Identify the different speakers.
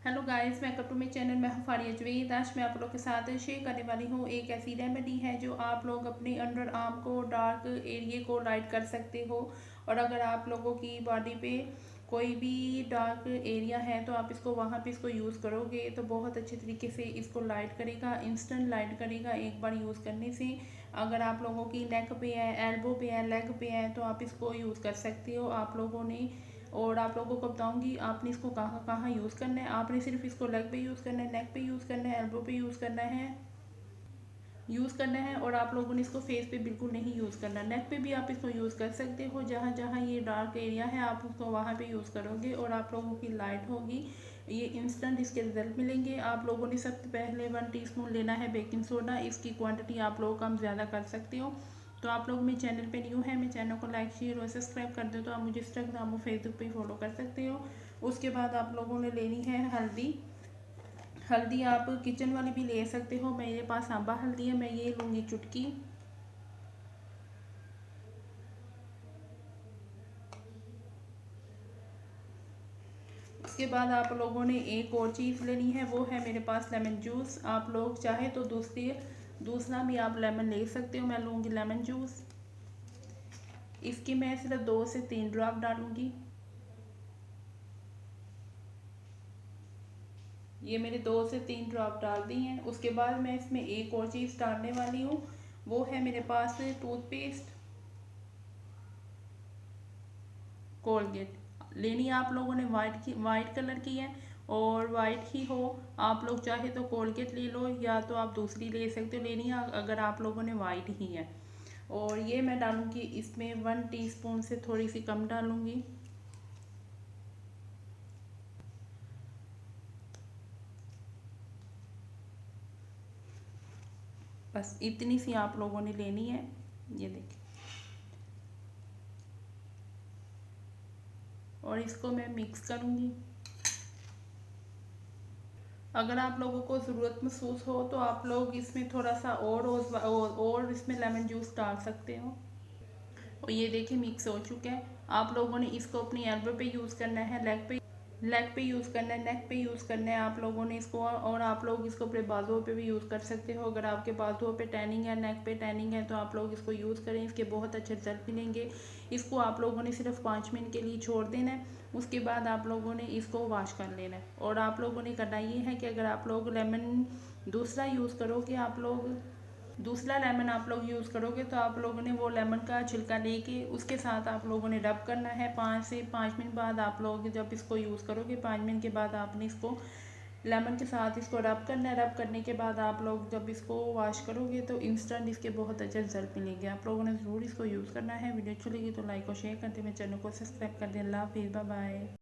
Speaker 1: Hello guys, welcome to my channel. मैं हूँ फारिया जवेद। आज मैं आप लोग के साथ शेयर करने वाली हूँ एक ऐसी रेमेडी है जो आप लोग अपने अंडर आर्म को, डार्क एरिया को लाइट कर सकते हो। और अगर आप लोगों की बॉडी पे कोई भी डार्क एरिया है तो आप इसको वहाँ पे इसको यूज़ करोगे तो बहुत अच्छे तरीके से इसको लाइट करेगा, इंस्टेंट लाइट करेगा एक बार यूज़ करने से। अगर आप लोगों की नेक पे है, एल्बो पे है, लेग पे है तो आप इसको यूज़ कर सकते हो आप लोगों ने। और आप लोगों को बताऊंगी आपने इसको कहाँ कहाँ यूज़ करना है। आपने सिर्फ इसको लेग पे यूज़ करना है, नेक पे यूज़ करना है, एल्बो पे यूज़ करना है। और आप लोगों ने इसको फेस पे बिल्कुल नहीं यूज़ करना। नेक पे भी आप इसको यूज़ कर सकते हो, जहाँ जहाँ ये डार्क एरिया है आप उसको वहाँ पे यूज़ करोगे और आप लोगों की लाइट होगी। ये इंस्टेंट इसके रिजल्ट मिलेंगे। आप लोगों ने सबसे पहले 1 टीस्पून लेना है बेकिंग सोडा। इसकी क्वांटिटी आप लोग कम ज़्यादा कर सकते हो। तो आप लोग मेरे चैनल पे न्यू है, मेरे चैनल को लाइक शेयर और सब्सक्राइब कर दो। तो आप मुझे इंस्टाग्राम और फेसबुक पे फॉलो कर सकते हो। उसके बाद आप लोगों ने लेनी है हल्दी। हल्दी आप किचन वाली भी ले सकते हो, मेरे पास सांबा हल्दी है, मैं ये लूँगी चुटकी। उसके बाद आप लोगों ने एक और चीज़ लेनी है, वो है मेरे पास लेमन जूस। आप लोग चाहे तो दूसरा भी आप लेमन ले सकते हो। मैं लूँगी लेमन जूस। इसकी मैं सिर्फ 2 से 3 ड्रॉप डालूँगी। ये मेरे 2 से 3 ड्रॉप डाल दी हैं। उसके बाद मैं इसमें एक और चीज़ डालने वाली हूँ, वो है मेरे पास टूथपेस्ट कोलगेट। लेनी आप लोगों ने वाइट कलर की है। और वाइट ही हो, आप लोग चाहे तो कोलगेट ले लो या तो आप दूसरी ले सकते हो। लेनी है अगर आप लोगों ने वाइट ही है। और ये मैं डालूँगी इसमें 1 टीस्पून से थोड़ी सी कम डालूँगी। बस इतनी सी आप लोगों ने लेनी है। ये देखिए, और इसको मैं मिक्स करूँगी। अगर आप लोगों को ज़रूरत महसूस हो तो आप लोग इसमें थोड़ा सा और इसमें लेमन जूस डाल सकते हो। और ये देखिए मिक्स हो चुका है। आप लोगों ने इसको अपनी एल्बो पे यूज़ करना है, लेग पे यूज़ करना है, नेक पे यूज़ करना है आप लोगों ने इसको। और आप लोग इसको अपने बाजुओं पे भी यूज़ कर सकते हो। अगर आपके बाजुओं पे टैनिंग है, नेक पे टैनिंग है तो आप लोग इसको यूज़ करें, इसके बहुत अच्छे रिजल्ट मिलेंगे। इसको आप लोगों ने सिर्फ 5 मिनट के लिए छोड़ देना है। उसके बाद आप लोगों ने इसको वॉश कर लेना है। और आप लोगों ने करना ये है कि अगर आप लोग लेमन दूसरा यूज़ करोगे, दूसरा लेमन आप लोग यूज़ करोगे तो आप लोगों ने वो लेमन का छिलका लेके उसके साथ आप लोगों ने रब करना है। 5 से 5 मिनट बाद आप लोग जब इसको यूज़ करोगे, 5 मिनट के बाद आपने इसको लेमन के साथ इसको रब करना है। रब करने के बाद आप लोग जब इसको वॉश करोगे तो इंस्टेंट इसके बहुत अच्छे रिजल्ट मिलेंगे। आप लोगों ने ज़रूर इसको यूज़ करना है। वीडियो अच्छी लगी तो लाइक और शेयर करते, मेरे चैनल को सब्सक्राइब कर दें। अल्लाह हाफिज़, बाय बाय।